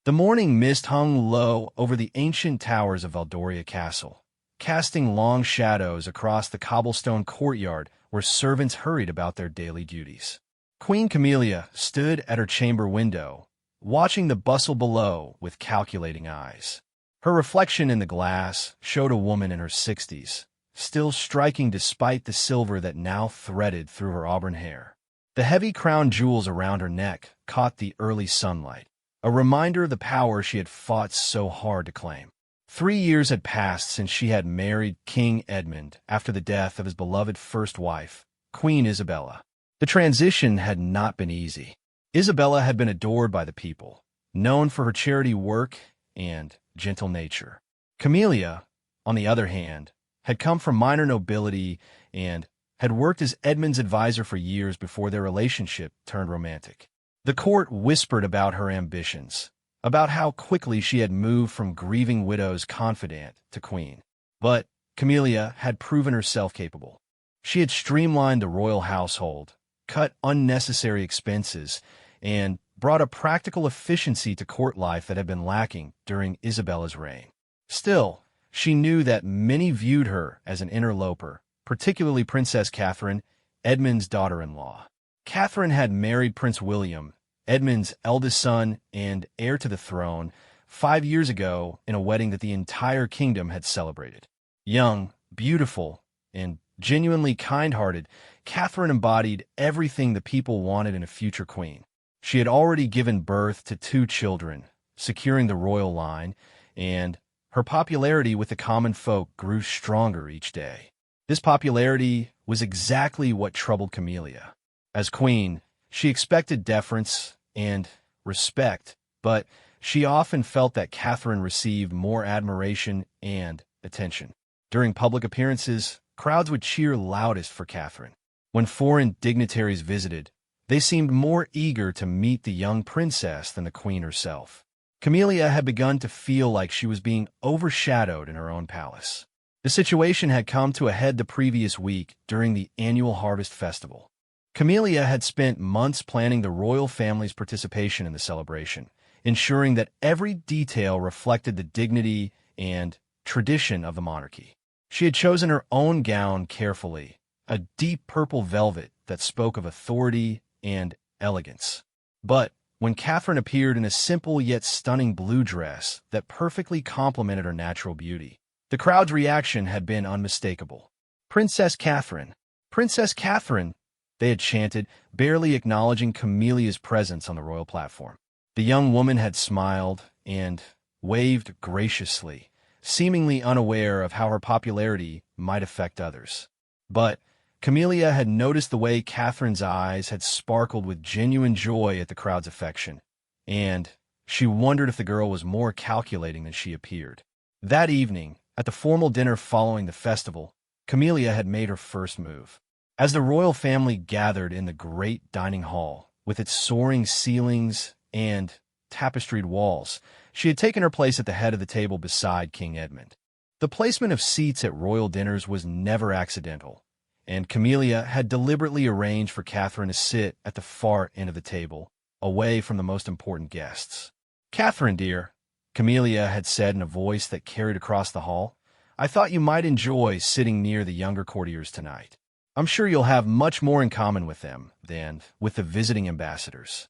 The morning mist hung low over the ancient towers of Valdoria Castle, casting long shadows across the cobblestone courtyard where servants hurried about their daily duties. Queen Camilla stood at her chamber window, watching the bustle below with calculating eyes. Her reflection in the glass showed a woman in her 60s, still striking despite the silver that now threaded through her auburn hair. The heavy crown jewels around her neck caught the early sunlight, a reminder of the power she had fought so hard to claim. 3 years had passed since she had married King Edmund after the death of his beloved first wife, Queen Isabella. The transition had not been easy. Isabella had been adored by the people, known for her charity work and gentle nature. Camilla, on the other hand, had come from minor nobility and had worked as Edmund's advisor for years before their relationship turned romantic. The court whispered about her ambitions, about how quickly she had moved from grieving widow's confidant to queen. But Camilla had proven herself capable. She had streamlined the royal household, cut unnecessary expenses, and brought a practical efficiency to court life that had been lacking during Isabella's reign. Still, she knew that many viewed her as an interloper, particularly Princess Catherine, Edmund's daughter-in-law. Catherine had married Prince William, Edmund's eldest son and heir to the throne, 5 years ago in a wedding that the entire kingdom had celebrated. Young, beautiful, and genuinely kind-hearted, Catherine embodied everything the people wanted in a future queen. She had already given birth to 2 children, securing the royal line, and her popularity with the common folk grew stronger each day. This popularity was exactly what troubled Camilla. As queen, she expected deference and respect, but she often felt that Catherine received more admiration and attention. During public appearances, crowds would cheer loudest for Catherine. When foreign dignitaries visited, they seemed more eager to meet the young princess than the queen herself. Camilla had begun to feel like she was being overshadowed in her own palace. The situation had come to a head the previous week during the annual harvest festival. Camilla had spent months planning the royal family's participation in the celebration, ensuring that every detail reflected the dignity and tradition of the monarchy. She had chosen her own gown carefully, a deep purple velvet that spoke of authority and elegance. But when Catherine appeared in a simple yet stunning blue dress that perfectly complemented her natural beauty, the crowd's reaction had been unmistakable. "Princess Catherine! Princess Catherine!" they had chanted, barely acknowledging Camilla's presence on the royal platform. The young woman had smiled and waved graciously, seemingly unaware of how her popularity might affect others. But Camilla had noticed the way Catherine's eyes had sparkled with genuine joy at the crowd's affection, and she wondered if the girl was more calculating than she appeared. That evening, at the formal dinner following the festival, Camilla had made her first move. As the royal family gathered in the great dining hall, with its soaring ceilings and tapestried walls, she had taken her place at the head of the table beside King Edmund. The placement of seats at royal dinners was never accidental, and Camilla had deliberately arranged for Catherine to sit at the far end of the table, away from the most important guests. "Catherine, dear," Camilla had said in a voice that carried across the hall, "I thought you might enjoy sitting near the younger courtiers tonight. I'm sure you'll have much more in common with them than with the visiting ambassadors."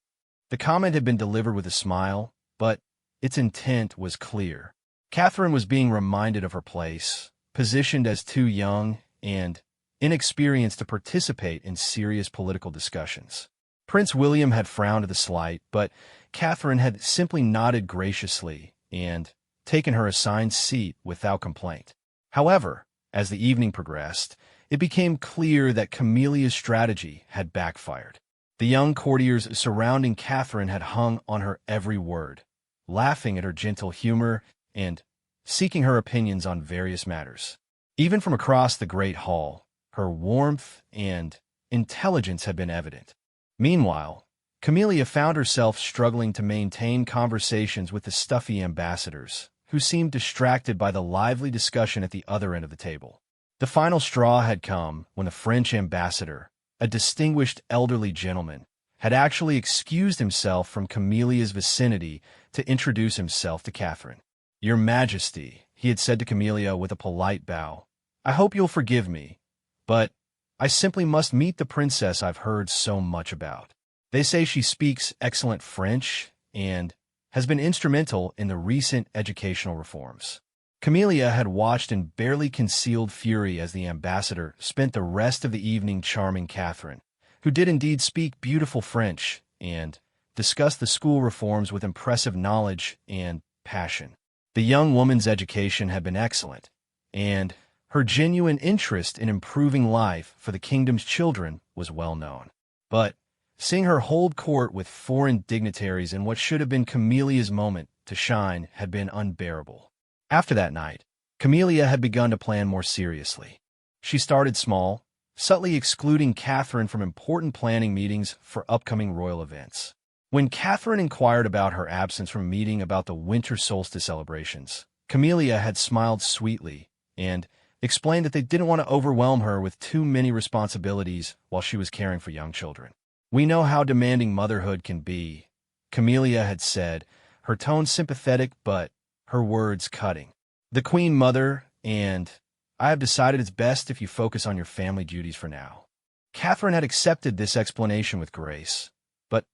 The comment had been delivered with a smile, but its intent was clear. Catherine was being reminded of her place, positioned as too young and inexperienced to participate in serious political discussions. Prince William had frowned at the slight, but Catherine had simply nodded graciously and taken her assigned seat without complaint. However, as the evening progressed, it became clear that Camilla's strategy had backfired. The young courtiers surrounding Catherine had hung on her every word, laughing at her gentle humor and seeking her opinions on various matters. Even from across the great hall, her warmth and intelligence had been evident. Meanwhile, Camilla found herself struggling to maintain conversations with the stuffy ambassadors, who seemed distracted by the lively discussion at the other end of the table. The final straw had come when the French ambassador, a distinguished elderly gentleman, had actually excused himself from Camilla's vicinity to introduce himself to Catherine. "Your Majesty," he had said to Camilla with a polite bow, "I hope you'll forgive me, but I simply must meet the princess I've heard so much about. They say she speaks excellent French and has been instrumental in the recent educational reforms." Camilla had watched in barely concealed fury as the ambassador spent the rest of the evening charming Catherine, who did indeed speak beautiful French, and discussed the school reforms with impressive knowledge and passion. The young woman's education had been excellent, and her genuine interest in improving life for the kingdom's children was well known. But seeing her hold court with foreign dignitaries in what should have been Camilla's moment to shine had been unbearable. After that night, Camilla had begun to plan more seriously. She started small, subtly excluding Catherine from important planning meetings for upcoming royal events. When Catherine inquired about her absence from a meeting about the winter solstice celebrations, Camilla had smiled sweetly and explained that they didn't want to overwhelm her with too many responsibilities while she was caring for young children. "We know how demanding motherhood can be," Camilla had said, her tone sympathetic but her words cutting. "The Queen Mother and I have decided it's best if you focus on your family duties for now." Catherine had accepted this explanation with grace, but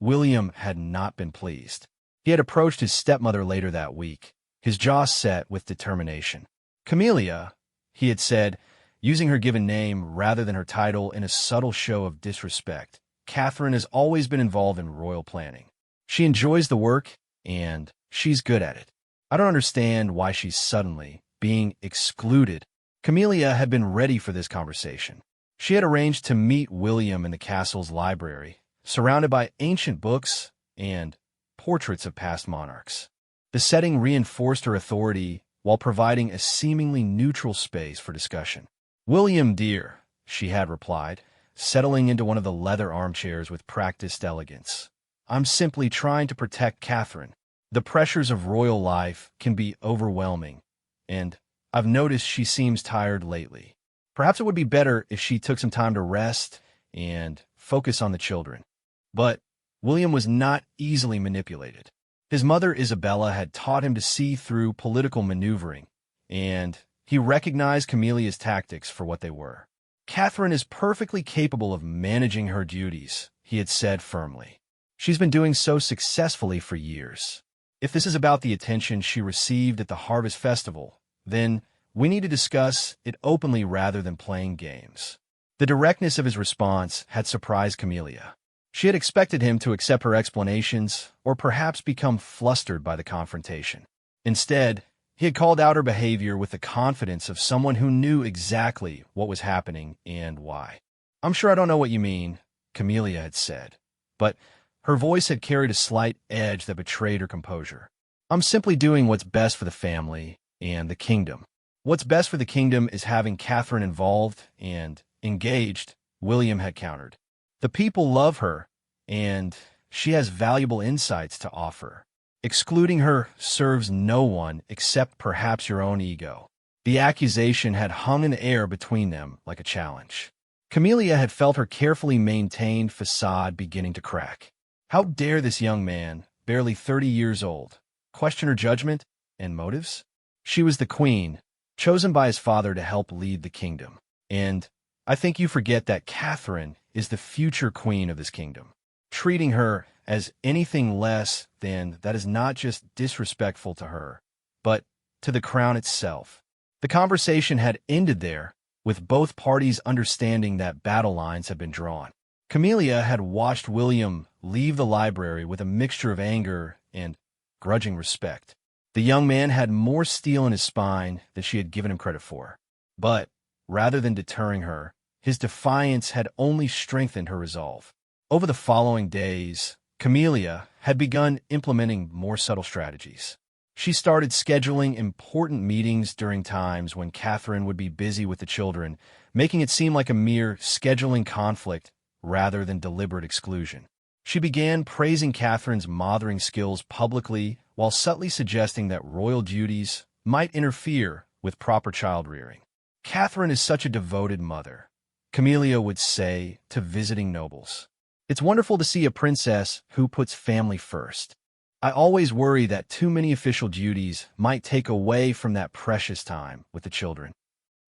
William had not been pleased. He had approached his stepmother later that week, his jaw set with determination. "Camilla," he had said, using her given name rather than her title in a subtle show of disrespect, "Catherine has always been involved in royal planning. She enjoys the work, and she's good at it. I don't understand why she's suddenly being excluded." Camilla had been ready for this conversation. She had arranged to meet William in the castle's library, surrounded by ancient books and portraits of past monarchs. The setting reinforced her authority while providing a seemingly neutral space for discussion. "William, dear," she had replied, settling into one of the leather armchairs with practiced elegance, "I'm simply trying to protect Catherine. The pressures of royal life can be overwhelming, and I've noticed she seems tired lately. Perhaps it would be better if she took some time to rest and focus on the children." But William was not easily manipulated. His mother Isabella had taught him to see through political maneuvering, and he recognized Camilla's tactics for what they were. "Catherine is perfectly capable of managing her duties," he had said firmly. "She's been doing so successfully for years. If this is about the attention she received at the Harvest Festival, then we need to discuss it openly rather than playing games." The directness of his response had surprised Camilla. She had expected him to accept her explanations or perhaps become flustered by the confrontation. Instead, he had called out her behavior with the confidence of someone who knew exactly what was happening and why. "I'm sure I don't know what you mean," Camilla had said, but her voice had carried a slight edge that betrayed her composure. "I'm simply doing what's best for the family and the kingdom." "What's best for the kingdom is having Catherine involved and engaged," William had countered. "The people love her, and she has valuable insights to offer. Excluding her serves no one except perhaps your own ego." The accusation had hung in the air between them like a challenge. Camilla had felt her carefully maintained facade beginning to crack. How dare this young man, barely 30 years old, question her judgment and motives? She was the queen, chosen by his father to help lead the kingdom. And I think you forget that Catherine is the future queen of this kingdom. Treating her as anything less than that is not just disrespectful to her, but to the crown itself. The conversation had ended there, with both parties understanding that battle lines had been drawn. Camilla had watched William leave the library with a mixture of anger and grudging respect. The young man had more steel in his spine than she had given him credit for. But, rather than deterring her, his defiance had only strengthened her resolve. Over the following days, Camilla had begun implementing more subtle strategies. She started scheduling important meetings during times when Catherine would be busy with the children, making it seem like a mere scheduling conflict rather than deliberate exclusion. She began praising Catherine's mothering skills publicly while subtly suggesting that royal duties might interfere with proper child-rearing. "Catherine is such a devoted mother," Camilla would say to visiting nobles. "It's wonderful to see a princess who puts family first." I always worry that too many official duties might take away from that precious time with the children.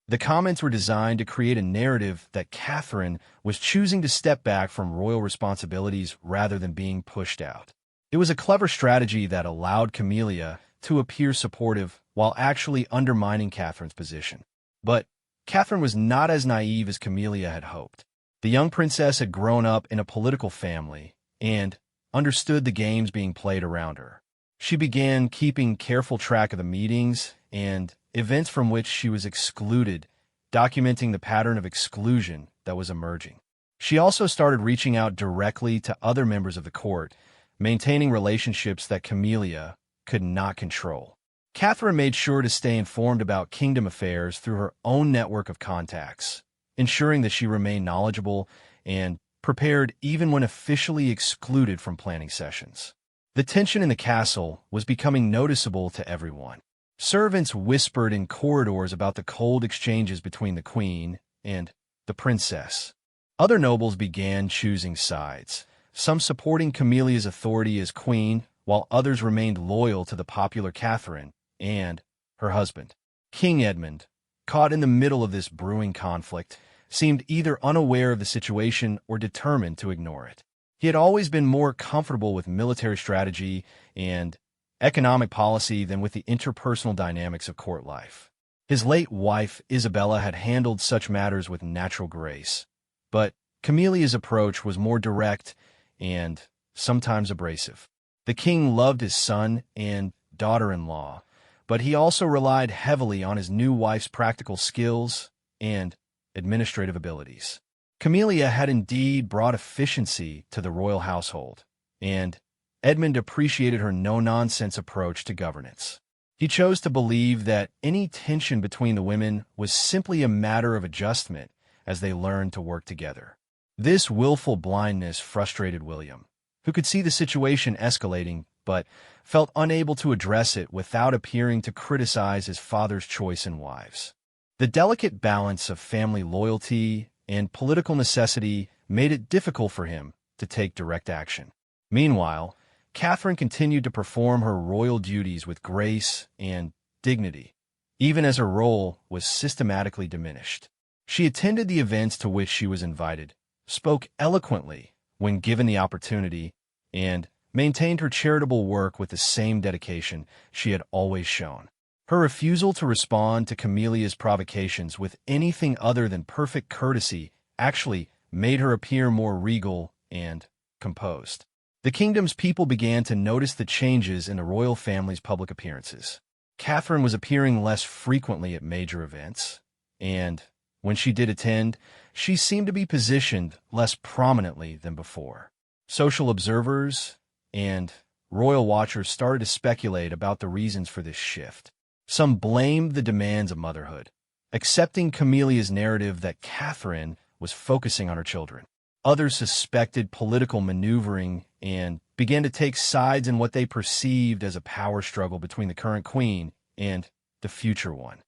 The comments were designed to create a narrative that Catherine was choosing to step back from royal responsibilities rather than being pushed out. It was a clever strategy that allowed Camilla to appear supportive while actually undermining Catherine's position. But Catherine was not as naive as Camilla had hoped. The young princess had grown up in a political family and understood the games being played around her. She began keeping careful track of the meetings and events from which she was excluded, documenting the pattern of exclusion that was emerging. She also started reaching out directly to other members of the court, maintaining relationships that Camilla could not control. Catherine made sure to stay informed about kingdom affairs through her own network of contacts, ensuring that she remained knowledgeable and prepared even when officially excluded from planning sessions. The tension in the castle was becoming noticeable to everyone. Servants whispered in corridors about the cold exchanges between the queen and the princess. Other nobles began choosing sides, some supporting Camilla's authority as queen, while others remained loyal to the popular Catherine and her husband. King Edmund, caught in the middle of this brewing conflict, seemed either unaware of the situation or determined to ignore it. He had always been more comfortable with military strategy and economic policy than with the interpersonal dynamics of court life. His late wife, Isabella, had handled such matters with natural grace, but Camilla's approach was more direct and sometimes abrasive. The king loved his son and daughter-in-law, but he also relied heavily on his new wife's practical skills and administrative abilities. Camilla had indeed brought efficiency to the royal household, and Edmund appreciated her no-nonsense approach to governance. He chose to believe that any tension between the women was simply a matter of adjustment as they learned to work together. This willful blindness frustrated William, who could see the situation escalating but felt unable to address it without appearing to criticize his father's choice in wives. The delicate balance of family loyalty and political necessity made it difficult for him to take direct action. Meanwhile, Catherine continued to perform her royal duties with grace and dignity, even as her role was systematically diminished. She attended the events to which she was invited, spoke eloquently when given the opportunity, and maintained her charitable work with the same dedication she had always shown. Her refusal to respond to Camilla's provocations with anything other than perfect courtesy actually made her appear more regal and composed. The kingdom's people began to notice the changes in the royal family's public appearances. Catherine was appearing less frequently at major events, and when she did attend, she seemed to be positioned less prominently than before. Social observers and royal watchers started to speculate about the reasons for this shift. Some blamed the demands of motherhood, accepting Camilla's narrative that Catherine was focusing on her children. Others suspected political maneuvering and began to take sides in what they perceived as a power struggle between the current queen and the future one.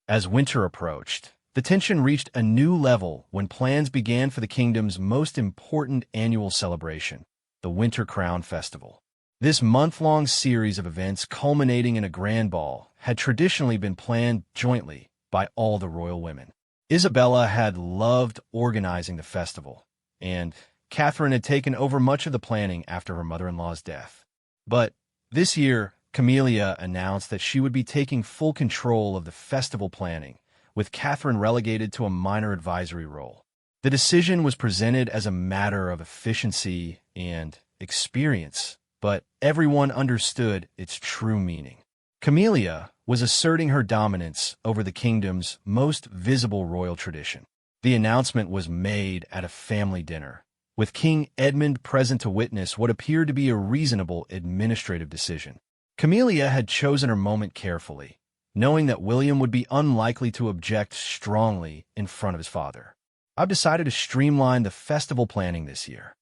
As winter approached, the tension reached a new level when plans began for the kingdom's most important annual celebration, the Winter Crown Festival. This month-long series of events culminating in a grand ball had traditionally been planned jointly by all the royal women. Isabella had loved organizing the festival, and Catherine had taken over much of the planning after her mother-in-law's death. But this year, Camilla announced that she would be taking full control of the festival planning, with Catherine relegated to a minor advisory role. The decision was presented as a matter of efficiency and experience, but everyone understood its true meaning. Camilla was asserting her dominance over the kingdom's most visible royal tradition. The announcement was made at a family dinner, with King Edmund present to witness what appeared to be a reasonable administrative decision. Camilla had chosen her moment carefully, knowing that William would be unlikely to object strongly in front of his father. "I've decided to streamline the festival planning this year,"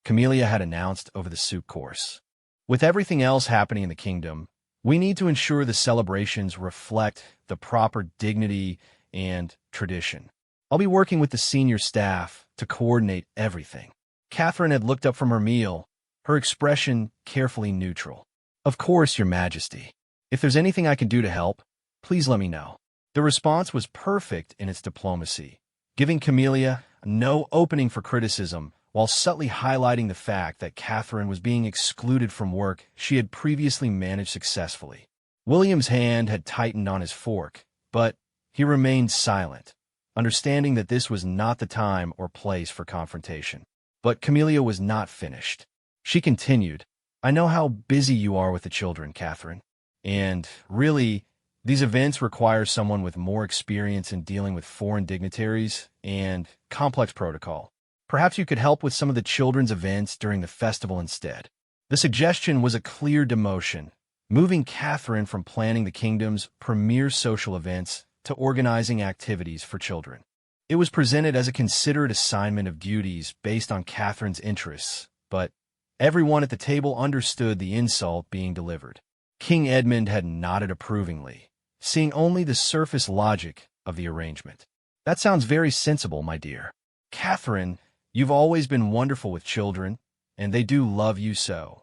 Camilla had announced over the soup course. "With everything else happening in the kingdom, we need to ensure the celebrations reflect the proper dignity and tradition. I'll be working with the senior staff to coordinate everything." Catherine had looked up from her meal, her expression carefully neutral. "Of course, Your Majesty. If there's anything I can do to help, please let me know." The response was perfect in its diplomacy, giving Camilla no opening for criticism while subtly highlighting the fact that Catherine was being excluded from work she had previously managed successfully. William's hand had tightened on his fork, but he remained silent, understanding that this was not the time or place for confrontation. But Camilla was not finished. She continued, "I know how busy you are with the children, Catherine. And really, these events require someone with more experience in dealing with foreign dignitaries and complex protocol. Perhaps you could help with some of the children's events during the festival instead." The suggestion was a clear demotion, moving Catherine from planning the kingdom's premier social events to organizing activities for children. It was presented as a considerate assignment of duties based on Catherine's interests, but everyone at the table understood the insult being delivered. King Edmund had nodded approvingly, seeing only the surface logic of the arrangement. "That sounds very sensible, my dear. Catherine, you've always been wonderful with children, and they do love you so."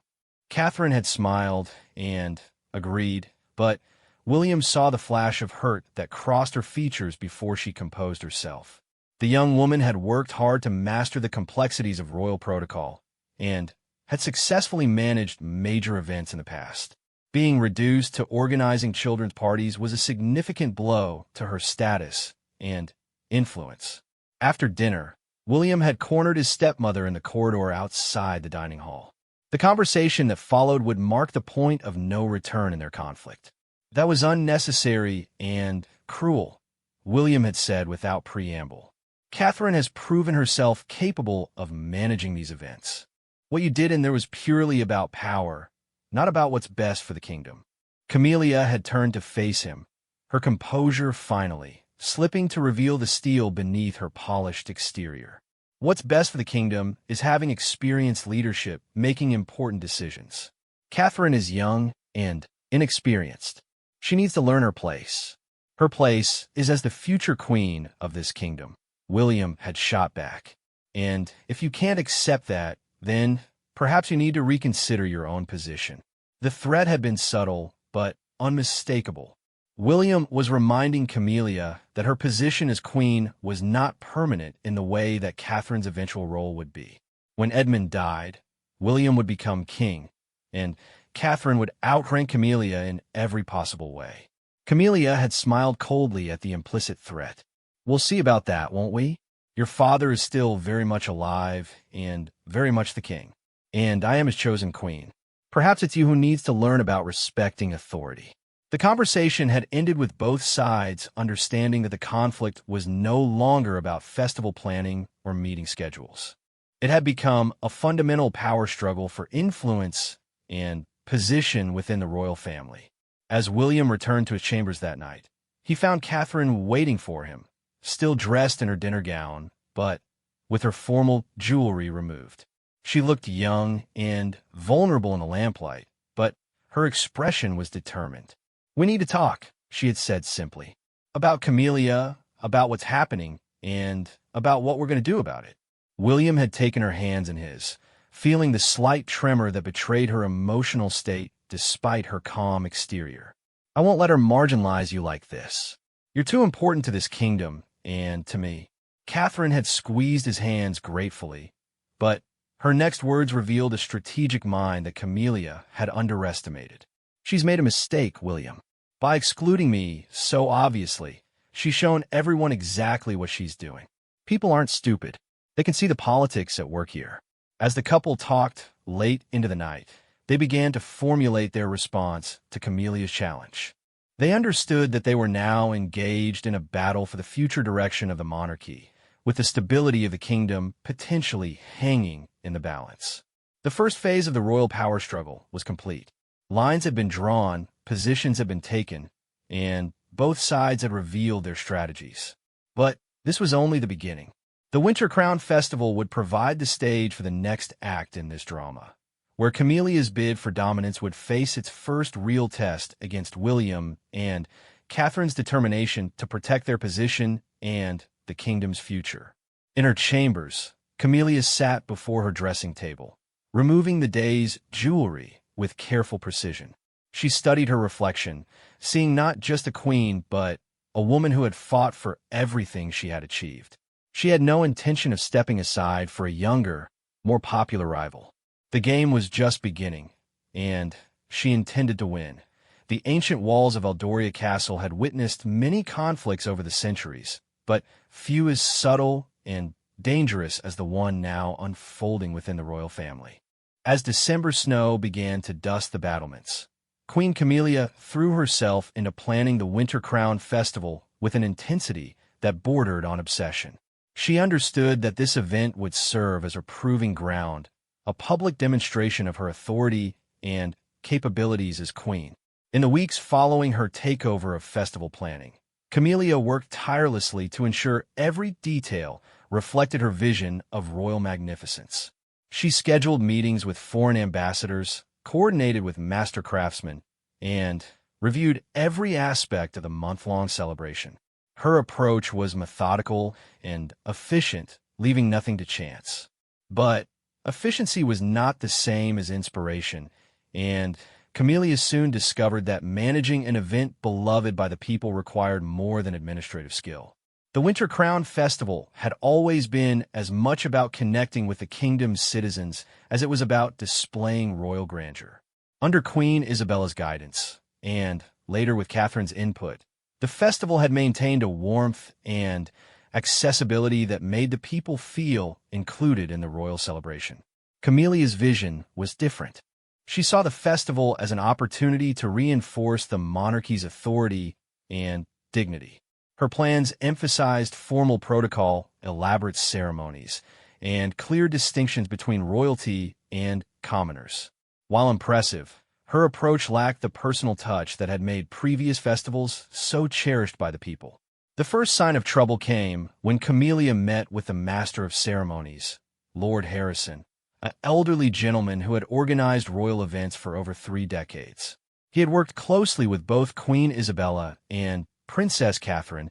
Catherine had smiled and agreed, but William saw the flash of hurt that crossed her features before she composed herself. The young woman had worked hard to master the complexities of royal protocol and had successfully managed major events in the past. Being reduced to organizing children's parties was a significant blow to her status and influence. After dinner, William had cornered his stepmother in the corridor outside the dining hall. The conversation that followed would mark the point of no return in their conflict. "That was unnecessary and cruel," William had said without preamble. "Catherine has proven herself capable of managing these events. What you did in there was purely about power, not about what's best for the kingdom." Camilla had turned to face him, her composure finally slipping to reveal the steel beneath her polished exterior. "What's best for the kingdom is having experienced leadership making important decisions. Catherine is young and inexperienced. She needs to learn her place. Her place is as the future queen of this kingdom." William had shot back. "And if you can't accept that, then perhaps you need to reconsider your own position." The threat had been subtle, but unmistakable. William was reminding Camilla that her position as queen was not permanent in the way that Catherine's eventual role would be. When Edmund died, William would become king, and Catherine would outrank Camilla in every possible way. Camilla had smiled coldly at the implicit threat. "We'll see about that, won't we? Your father is still very much alive and very much the king, and I am his chosen queen. Perhaps it's you who needs to learn about respecting authority." The conversation had ended with both sides understanding that the conflict was no longer about festival planning or meeting schedules. It had become a fundamental power struggle for influence and position within the royal family. As William returned to his chambers that night, he found Catherine waiting for him, still dressed in her dinner gown, but with her formal jewelry removed. She looked young and vulnerable in the lamplight, but her expression was determined. "We need to talk," she had said simply. "About Camilla, about what's happening, and about what we're going to do about it." William had taken her hands in his, feeling the slight tremor that betrayed her emotional state despite her calm exterior. "I won't let her marginalize you like this. You're too important to this kingdom and to me." Catherine had squeezed his hands gratefully, but her next words revealed a strategic mind that Camilla had underestimated. "She's made a mistake, William. By excluding me so obviously, she's shown everyone exactly what she's doing. People aren't stupid. They can see the politics at work here." As the couple talked late into the night, they began to formulate their response to Camilla's challenge. They understood that they were now engaged in a battle for the future direction of the monarchy, with the stability of the kingdom potentially hanging in the balance. The first phase of the royal power struggle was complete. Lines had been drawn, positions had been taken, and both sides had revealed their strategies. But this was only the beginning. The Winter Crown Festival would provide the stage for the next act in this drama, where Camilla's bid for dominance would face its first real test against William and Catherine's determination to protect their position and the kingdom's future. In her chambers, Camilla sat before her dressing table, removing the day's jewelry with careful precision. She studied her reflection, seeing not just a queen, but a woman who had fought for everything she had achieved. She had no intention of stepping aside for a younger, more popular rival. The game was just beginning, and she intended to win. The ancient walls of Eldoria Castle had witnessed many conflicts over the centuries, but few as subtle and dangerous as the one now unfolding within the royal family. As December snow began to dust the battlements, Queen Camilla threw herself into planning the Winter Crown Festival with an intensity that bordered on obsession. She understood that this event would serve as a proving ground, a public demonstration of her authority and capabilities as queen. In the weeks following her takeover of festival planning, Camilla worked tirelessly to ensure every detail reflected her vision of royal magnificence. She scheduled meetings with foreign ambassadors, coordinated with master craftsmen, and reviewed every aspect of the month-long celebration. Her approach was methodical and efficient, leaving nothing to chance. But efficiency was not the same as inspiration, and Camilla soon discovered that managing an event beloved by the people required more than administrative skill. The Winter Crown Festival had always been as much about connecting with the kingdom's citizens as it was about displaying royal grandeur. Under Queen Isabella's guidance, and later with Catherine's input, the festival had maintained a warmth and accessibility that made the people feel included in the royal celebration. Camilla's vision was different. She saw the festival as an opportunity to reinforce the monarchy's authority and dignity. Her plans emphasized formal protocol, elaborate ceremonies, and clear distinctions between royalty and commoners. While impressive, her approach lacked the personal touch that had made previous festivals so cherished by the people. The first sign of trouble came when Camilla met with the Master of Ceremonies, Lord Harrison, an elderly gentleman who had organized royal events for over 3 decades. He had worked closely with both Queen Isabella and Princess Catherine,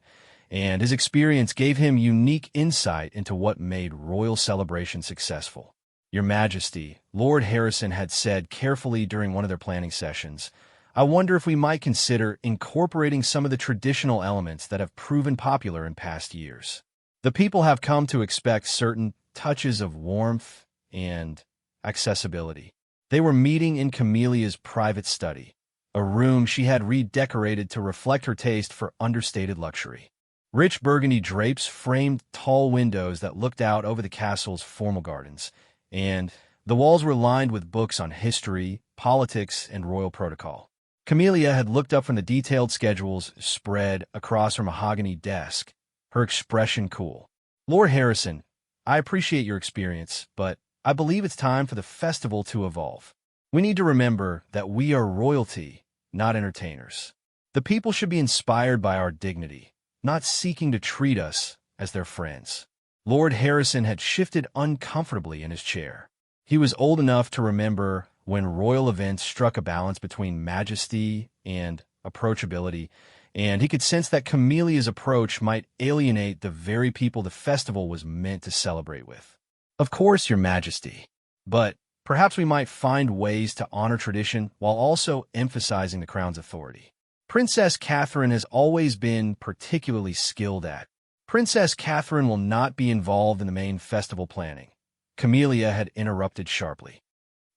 and his experience gave him unique insight into what made royal celebration successful. "Your Majesty," Lord Harrison had said carefully during one of their planning sessions, "I wonder if we might consider incorporating some of the traditional elements that have proven popular in past years. The people have come to expect certain touches of warmth and accessibility." They were meeting in Camilla's private study, a room she had redecorated to reflect her taste for understated luxury. Rich burgundy drapes framed tall windows that looked out over the castle's formal gardens, and the walls were lined with books on history, politics, and royal protocol. Camilla had looked up from the detailed schedules spread across her mahogany desk, her expression cool. "Lord Harrison, I appreciate your experience, but I believe it's time for the festival to evolve. We need to remember that we are royalty, not entertainers. The people should be inspired by our dignity, not seeking to treat us as their friends." Lord Harrison had shifted uncomfortably in his chair. He was old enough to remember when royal events struck a balance between majesty and approachability, and he could sense that Camilla's approach might alienate the very people the festival was meant to celebrate with. "Of course, Your Majesty, but perhaps we might find ways to honor tradition while also emphasizing the crown's authority. Princess Catherine has always been particularly skilled at." "Princess Catherine will not be involved in the main festival planning," Camilla had interrupted sharply.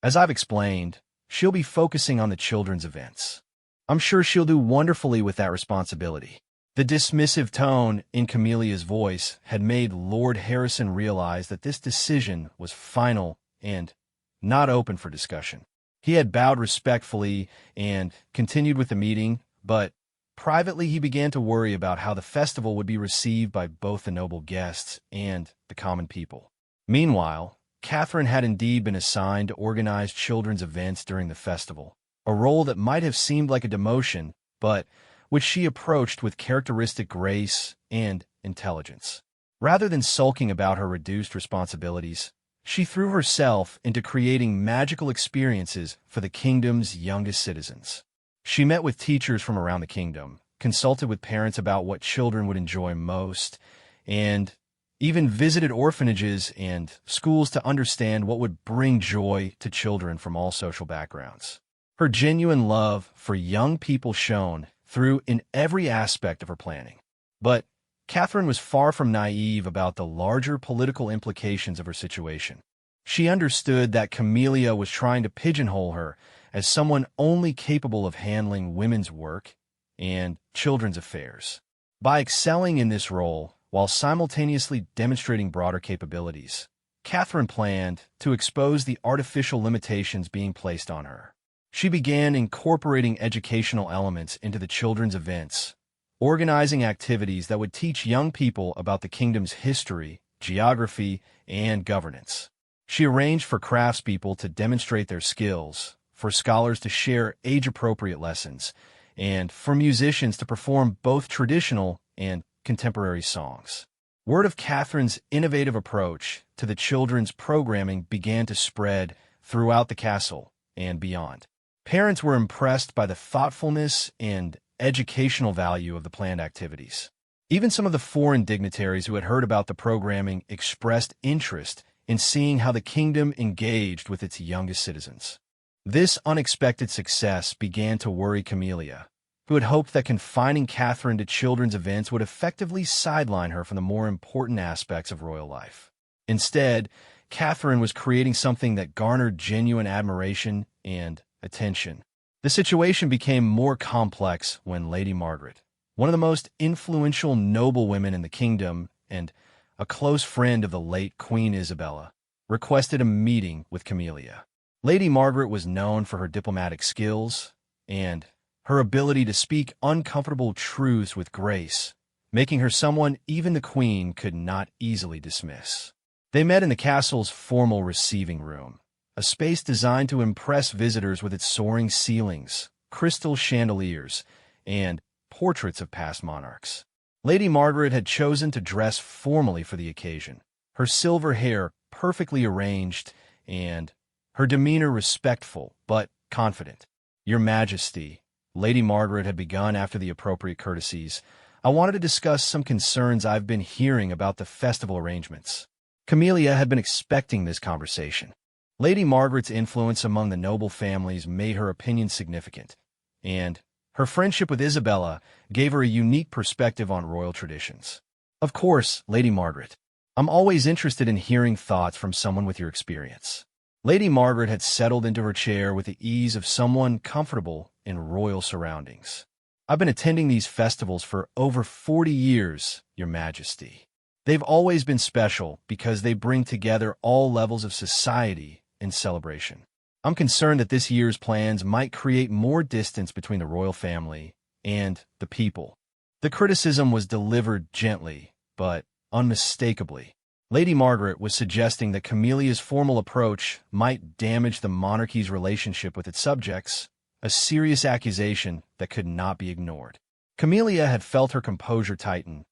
"As I've explained, she'll be focusing on the children's events. I'm sure she'll do wonderfully with that responsibility." The dismissive tone in Camilla's voice had made Lord Harrison realize that this decision was final and not open for discussion. He had bowed respectfully and continued with the meeting, but privately he began to worry about how the festival would be received by both the noble guests and the common people. Meanwhile, Catherine had indeed been assigned to organize children's events during the festival, a role that might have seemed like a demotion, but which she approached with characteristic grace and intelligence. Rather than sulking about her reduced responsibilities, she threw herself into creating magical experiences for the kingdom's youngest citizens. She met with teachers from around the kingdom, consulted with parents about what children would enjoy most, and even visited orphanages and schools to understand what would bring joy to children from all social backgrounds. Her genuine love for young people shone through in every aspect of her planning. But Catherine was far from naive about the larger political implications of her situation. She understood that Camilla was trying to pigeonhole her as someone only capable of handling women's work and children's affairs. By excelling in this role, while simultaneously demonstrating broader capabilities, Catherine planned to expose the artificial limitations being placed on her. She began incorporating educational elements into the children's events, organizing activities that would teach young people about the kingdom's history, geography, and governance. She arranged for craftspeople to demonstrate their skills, for scholars to share age-appropriate lessons, and for musicians to perform both traditional and contemporary songs. Word of Catherine's innovative approach to the children's programming began to spread throughout the castle and beyond. Parents were impressed by the thoughtfulness and educational value of the planned activities. Even some of the foreign dignitaries who had heard about the programming expressed interest in seeing how the kingdom engaged with its youngest citizens. This unexpected success began to worry Camilla, who had hoped that confining Catherine to children's events would effectively sideline her from the more important aspects of royal life. Instead, Catherine was creating something that garnered genuine admiration and attention. The situation became more complex when Lady Margaret, one of the most influential noblewomen in the kingdom and a close friend of the late Queen Isabella, requested a meeting with Camilla. Lady Margaret was known for her diplomatic skills and her ability to speak uncomfortable truths with grace, making her someone even the Queen could not easily dismiss. They met in the castle's formal receiving room, a space designed to impress visitors with its soaring ceilings, crystal chandeliers, and portraits of past monarchs. Lady Margaret had chosen to dress formally for the occasion, her silver hair perfectly arranged and her demeanor respectful but confident. "Your Majesty," Lady Margaret had begun after the appropriate courtesies, "I wanted to discuss some concerns I've been hearing about the festival arrangements." Camilla had been expecting this conversation. Lady Margaret's influence among the noble families made her opinion significant, and her friendship with Isabella gave her a unique perspective on royal traditions. "Of course, Lady Margaret. I'm always interested in hearing thoughts from someone with your experience." Lady Margaret had settled into her chair with the ease of someone comfortable in royal surroundings. "I've been attending these festivals for over 40 years, Your Majesty. They've always been special because they bring together all levels of society in celebration. I'm concerned that this year's plans might create more distance between the royal family and the people." The criticism was delivered gently, but unmistakably. Lady Margaret was suggesting that Camilla's formal approach might damage the monarchy's relationship with its subjects, a serious accusation that could not be ignored. Camilla had felt her composure tighten,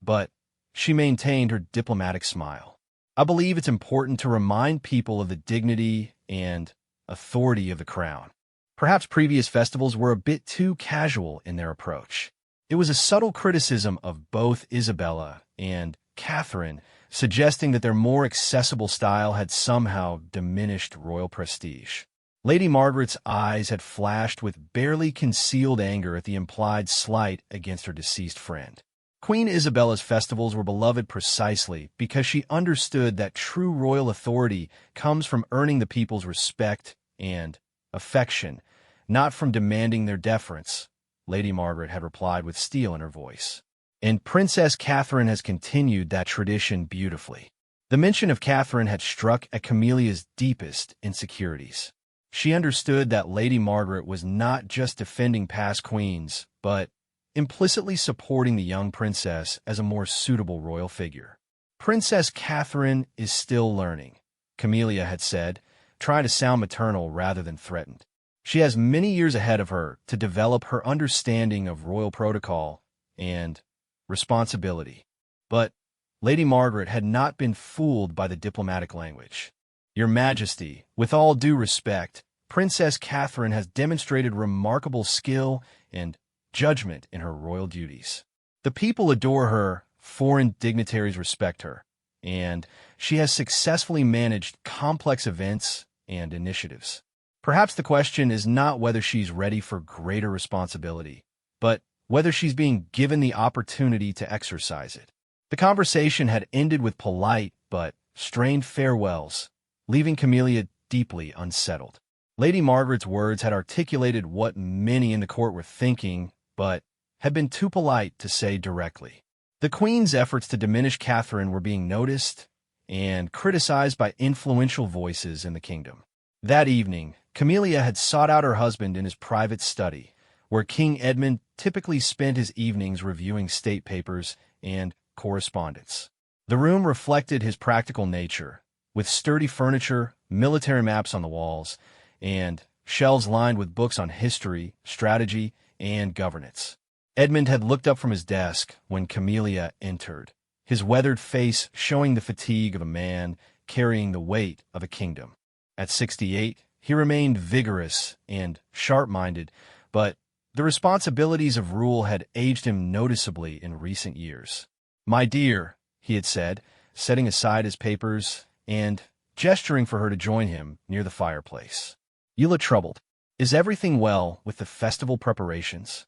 but she maintained her diplomatic smile. "I believe it's important to remind people of the dignity and authority of the crown. Perhaps previous festivals were a bit too casual in their approach." It was a subtle criticism of both Isabella and Catherine, suggesting that their more accessible style had somehow diminished royal prestige. Lady Margaret's eyes had flashed with barely concealed anger at the implied slight against her deceased friend. Queen Isabella's festivals were beloved precisely because she understood that true royal authority comes from earning the people's respect and affection, not from demanding their deference, Lady Margaret had replied with steel in her voice. And Princess Catherine has continued that tradition beautifully. The mention of Catherine had struck at Camilla's deepest insecurities. She understood that Lady Margaret was not just defending past queens, but implicitly supporting the young princess as a more suitable royal figure. "Princess Catherine is still learning," Camilla had said, trying to sound maternal rather than threatened. "She has many years ahead of her to develop her understanding of royal protocol and responsibility." But Lady Margaret had not been fooled by the diplomatic language. "Your Majesty, with all due respect, Princess Catherine has demonstrated remarkable skill and judgment in her royal duties. The people adore her, foreign dignitaries respect her, and she has successfully managed complex events and initiatives. Perhaps the question is not whether she's ready for greater responsibility, but whether she's being given the opportunity to exercise it. The conversation had ended with polite but strained farewells, leaving Camilla deeply unsettled. Lady Margaret's words had articulated what many in the court were thinking, but had been too polite to say directly. The Queen's efforts to diminish Catherine were being noticed and criticized by influential voices in the kingdom. That evening, Camilla had sought out her husband in his private study, where King Edmund typically spent his evenings reviewing state papers and correspondence. The room reflected his practical nature, with sturdy furniture, military maps on the walls, and shelves lined with books on history, strategy, and governance. Edmund had looked up from his desk when Camilla entered, his weathered face showing the fatigue of a man carrying the weight of a kingdom. At 68, he remained vigorous and sharp-minded, but the responsibilities of rule had aged him noticeably in recent years. "My dear," he had said, setting aside his papers and gesturing for her to join him near the fireplace. "You look troubled. Is everything well with the festival preparations?"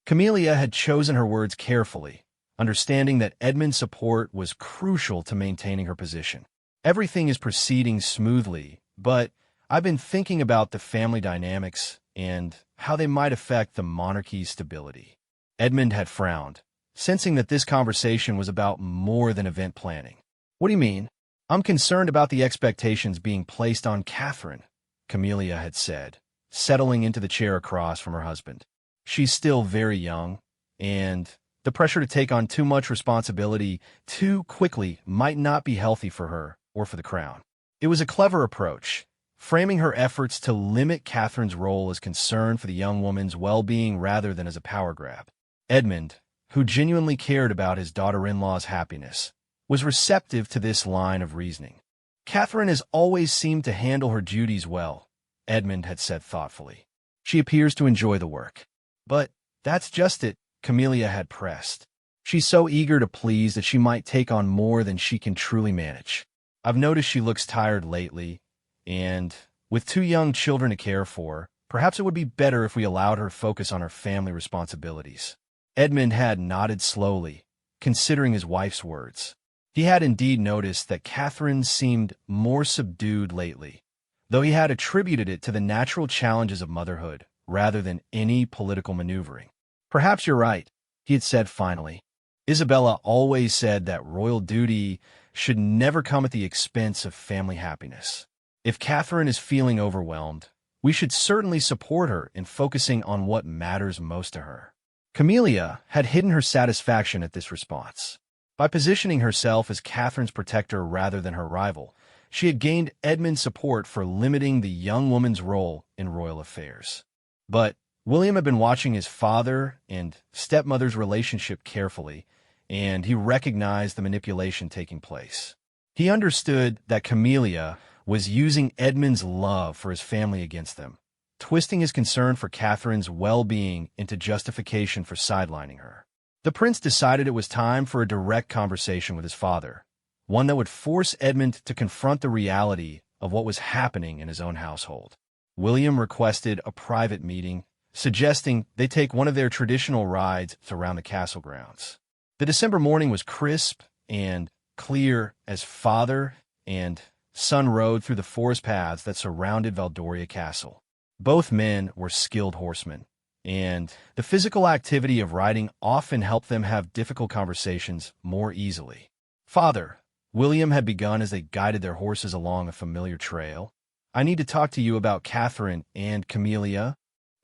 Camilla had chosen her words carefully, understanding that Edmund's support was crucial to maintaining her position. "Everything is proceeding smoothly, but I've been thinking about the family dynamics and how they might affect the monarchy's stability." Edmund had frowned, sensing that this conversation was about more than event planning. "What do you mean?" "I'm concerned about the expectations being placed on Catherine," Camilla had said, settling into the chair across from her husband. "She's still very young, and the pressure to take on too much responsibility too quickly might not be healthy for her or for the crown." It was a clever approach, framing her efforts to limit Catherine's role as concern for the young woman's well-being rather than as a power grab. Edmund, who genuinely cared about his daughter-in-law's happiness, was receptive to this line of reasoning. "Catherine has always seemed to handle her duties well," Edmund had said thoughtfully. "She appears to enjoy the work." "But that's just it," Camilla had pressed. "She's so eager to please that she might take on more than she can truly manage. I've noticed she looks tired lately, and with 2 young children to care for, perhaps it would be better if we allowed her focus on her family responsibilities." Edmund had nodded slowly, considering his wife's words. He had indeed noticed that Catherine seemed more subdued lately, though he had attributed it to the natural challenges of motherhood rather than any political maneuvering. "Perhaps you're right," he had said finally. "Isabella always said that royal duty should never come at the expense of family happiness. If Catherine is feeling overwhelmed, we should certainly support her in focusing on what matters most to her." Camilla had hidden her satisfaction at this response. By positioning herself as Catherine's protector rather than her rival, she had gained Edmund's support for limiting the young woman's role in royal affairs. But William had been watching his father and stepmother's relationship carefully, and he recognized the manipulation taking place. He understood that Camilla was using Edmund's love for his family against them, twisting his concern for Catherine's well-being into justification for sidelining her. The prince decided it was time for a direct conversation with his father, one that would force Edmund to confront the reality of what was happening in his own household. William requested a private meeting, suggesting they take one of their traditional rides around the castle grounds. The December morning was crisp and clear as father and son rode through the forest paths that surrounded Valdoria Castle. Both men were skilled horsemen, and the physical activity of riding often helped them have difficult conversations more easily. "Father," William had begun as they guided their horses along a familiar trail, "I need to talk to you about Catherine and Camilla."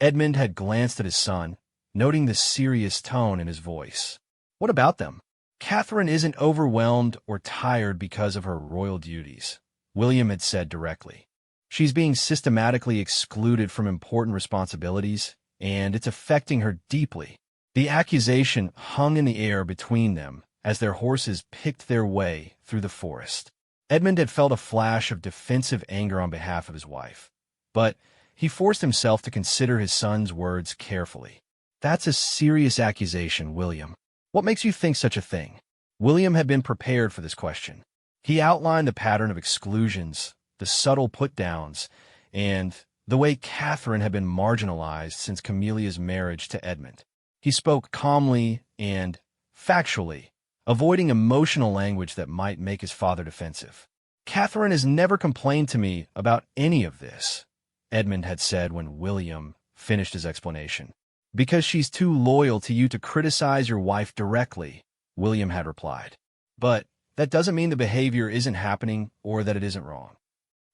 Edmund had glanced at his son, noting the serious tone in his voice. "What about them?" "Catherine isn't overwhelmed or tired because of her royal duties," William had said directly. "She's being systematically excluded from important responsibilities, and it's affecting her deeply." The accusation hung in the air between them as their horses picked their way through the forest. Edmund had felt a flash of defensive anger on behalf of his wife, but he forced himself to consider his son's words carefully. "That's a serious accusation, William. What makes you think such a thing?" William had been prepared for this question. He outlined the pattern of exclusions, the subtle put-downs, and the way Catherine had been marginalized since Camillia's marriage to Edmund. He spoke calmly and factually, avoiding emotional language that might make his father defensive. "Catherine has never complained to me about any of this," Edmund had said when William finished his explanation. "Because she's too loyal to you to criticize your wife directly," William had replied. "But that doesn't mean the behavior isn't happening or that it isn't wrong."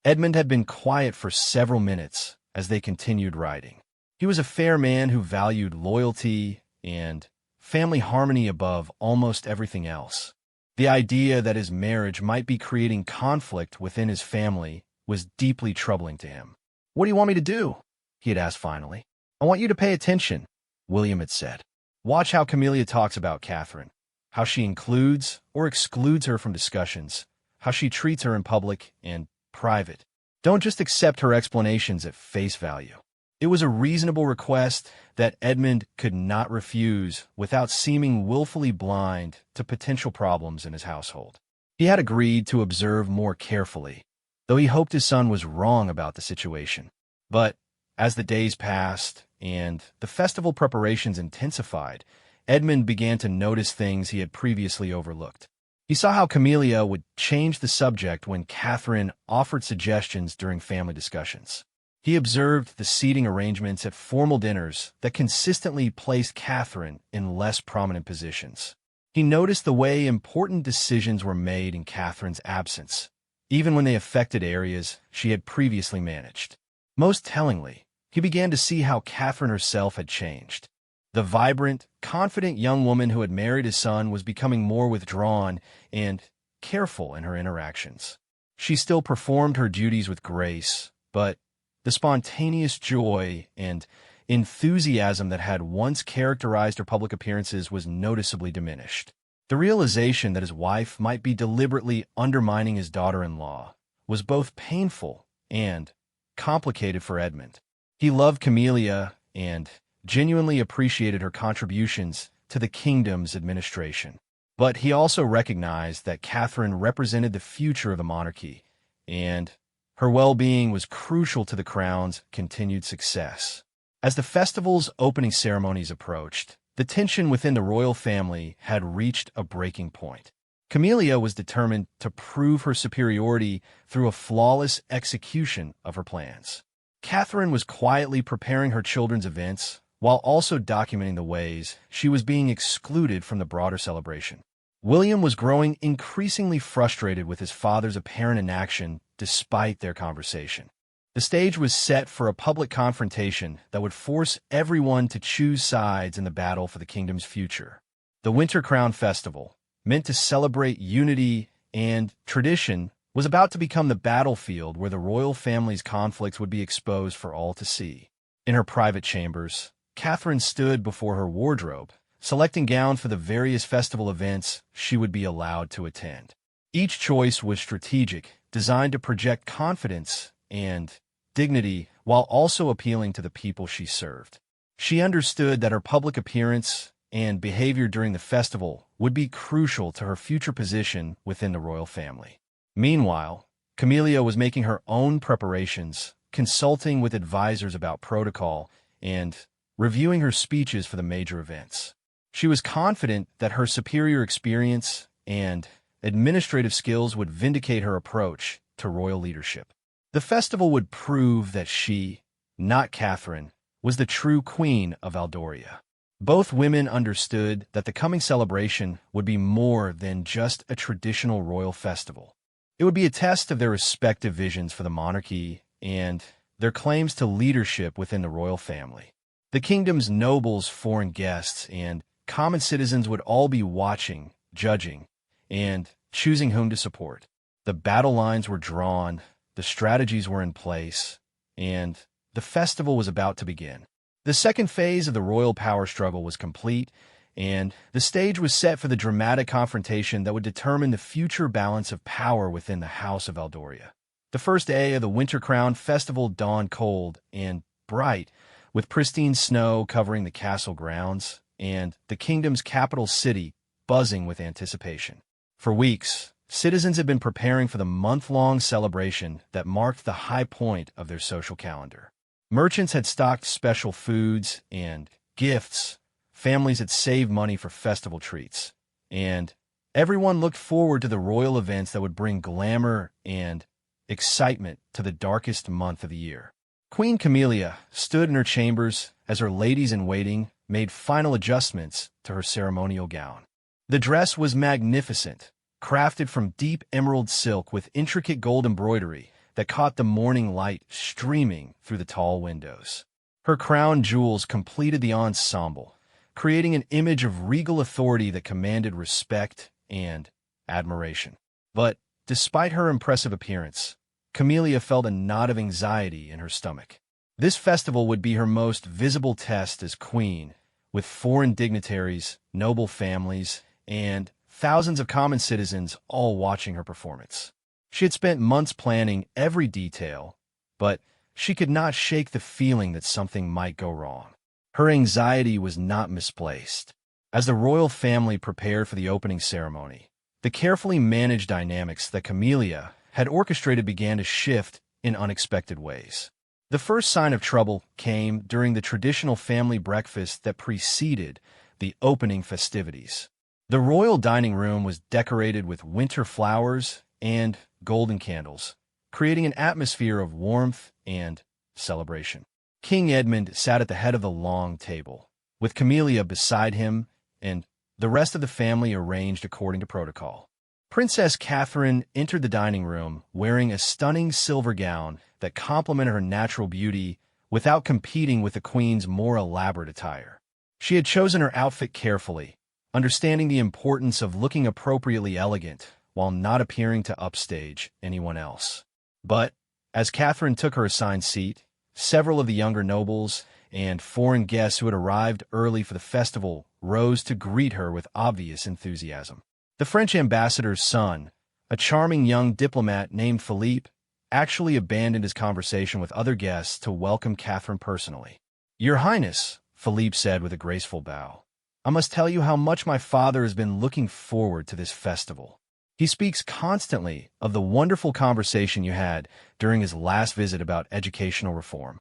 Edmund had been quiet for several minutes as they continued riding. He was a fair man who valued loyalty and family harmony above almost everything else. The idea that his marriage might be creating conflict within his family was deeply troubling to him. "What do you want me to do?" he had asked finally. "I want you to pay attention," William had said. "Watch how Camilla talks about Catherine, how she includes or excludes her from discussions, how she treats her in public and private. Don't just accept her explanations at face value." It was a reasonable request that Edmund could not refuse without seeming willfully blind to potential problems in his household. He had agreed to observe more carefully, though he hoped his son was wrong about the situation. But as the days passed and the festival preparations intensified, Edmund began to notice things he had previously overlooked. He saw how Camilla would change the subject when Catherine offered suggestions during family discussions. He observed the seating arrangements at formal dinners that consistently placed Catherine in less prominent positions. He noticed the way important decisions were made in Catherine's absence, even when they affected areas she had previously managed. Most tellingly, he began to see how Catherine herself had changed. The vibrant, confident young woman who had married his son was becoming more withdrawn and careful in her interactions. She still performed her duties with grace, but the spontaneous joy and enthusiasm that had once characterized her public appearances was noticeably diminished. The realization that his wife might be deliberately undermining his daughter-in-law was both painful and complicated for Edmund. He loved Camilla and genuinely appreciated her contributions to the kingdom's administration. But he also recognized that Catherine represented the future of the monarchy, and her well-being was crucial to the crown's continued success. As the festival's opening ceremonies approached, the tension within the royal family had reached a breaking point. Camilla was determined to prove her superiority through a flawless execution of her plans. Catherine was quietly preparing her children's events while also documenting the ways she was being excluded from the broader celebration. William was growing increasingly frustrated with his father's apparent inaction despite their conversation. The stage was set for a public confrontation that would force everyone to choose sides in the battle for the kingdom's future. The Winter Crown Festival, meant to celebrate unity and tradition, was about to become the battlefield where the royal family's conflicts would be exposed for all to see. In her private chambers, Catherine stood before her wardrobe, selecting gowns for the various festival events she would be allowed to attend. Each choice was strategic, designed to project confidence and dignity while also appealing to the people she served. She understood that her public appearance and behavior during the festival would be crucial to her future position within the royal family. Meanwhile, Camilla was making her own preparations, consulting with advisors about protocol, and reviewing her speeches for the major events. She was confident that her superior experience and administrative skills would vindicate her approach to royal leadership. The festival would prove that she, not Catherine, was the true queen of Valdoria. Both women understood that the coming celebration would be more than just a traditional royal festival. It would be a test of their respective visions for the monarchy and their claims to leadership within the royal family. The kingdom's nobles, foreign guests, and common citizens would all be watching, judging, and choosing whom to support. The battle lines were drawn, the strategies were in place, and the festival was about to begin. The second phase of the royal power struggle was complete, and the stage was set for the dramatic confrontation that would determine the future balance of power within the House of Valdoria. The first day of the Winter Crown Festival dawned cold and bright, with pristine snow covering the castle grounds, and the kingdom's capital city buzzing with anticipation. For weeks, citizens had been preparing for the month-long celebration that marked the high point of their social calendar. Merchants had stocked special foods and gifts, families had saved money for festival treats, and everyone looked forward to the royal events that would bring glamour and excitement to the darkest month of the year. Queen Camilla stood in her chambers as her ladies-in-waiting made final adjustments to her ceremonial gown. The dress was magnificent, crafted from deep emerald silk with intricate gold embroidery that caught the morning light streaming through the tall windows. Her crown jewels completed the ensemble, creating an image of regal authority that commanded respect and admiration. But despite her impressive appearance, Camilla felt a knot of anxiety in her stomach. This festival would be her most visible test as queen, with foreign dignitaries, noble families, and thousands of common citizens all watching her performance. She had spent months planning every detail, but she could not shake the feeling that something might go wrong. Her anxiety was not misplaced. As the royal family prepared for the opening ceremony, the carefully managed dynamics that Camilla had orchestrated began to shift in unexpected ways. The first sign of trouble came during the traditional family breakfast that preceded the opening festivities. The royal dining room was decorated with winter flowers and golden candles, creating an atmosphere of warmth and celebration. King Edmund sat at the head of the long table, with Camilla beside him and the rest of the family arranged according to protocol. Princess Catherine entered the dining room wearing a stunning silver gown that complemented her natural beauty without competing with the queen's more elaborate attire. She had chosen her outfit carefully, understanding the importance of looking appropriately elegant while not appearing to upstage anyone else. But as Catherine took her assigned seat, several of the younger nobles and foreign guests who had arrived early for the festival rose to greet her with obvious enthusiasm. The French ambassador's son, a charming young diplomat named Philippe, actually abandoned his conversation with other guests to welcome Catherine personally. "Your Highness," Philippe said with a graceful bow, "I must tell you how much my father has been looking forward to this festival. He speaks constantly of the wonderful conversation you had during his last visit about educational reform."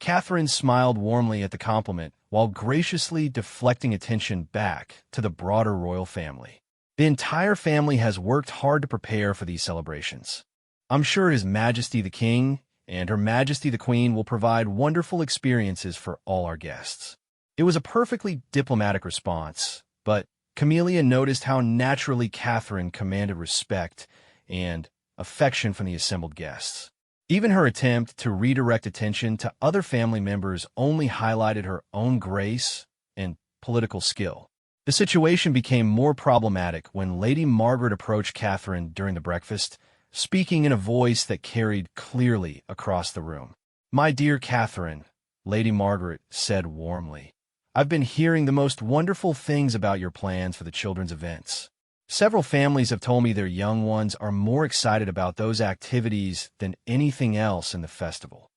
Catherine smiled warmly at the compliment while graciously deflecting attention back to the broader royal family. "The entire family has worked hard to prepare for these celebrations. I'm sure His Majesty the King and Her Majesty the Queen will provide wonderful experiences for all our guests." It was a perfectly diplomatic response, but Camilla noticed how naturally Catherine commanded respect and affection from the assembled guests. Even her attempt to redirect attention to other family members only highlighted her own grace and political skill. The situation became more problematic when Lady Margaret approached Catherine during the breakfast, speaking in a voice that carried clearly across the room. "My dear Catherine," Lady Margaret said warmly, "I've been hearing the most wonderful things about your plans for the children's events. Several families have told me their young ones are more excited about those activities than anything else in the festival."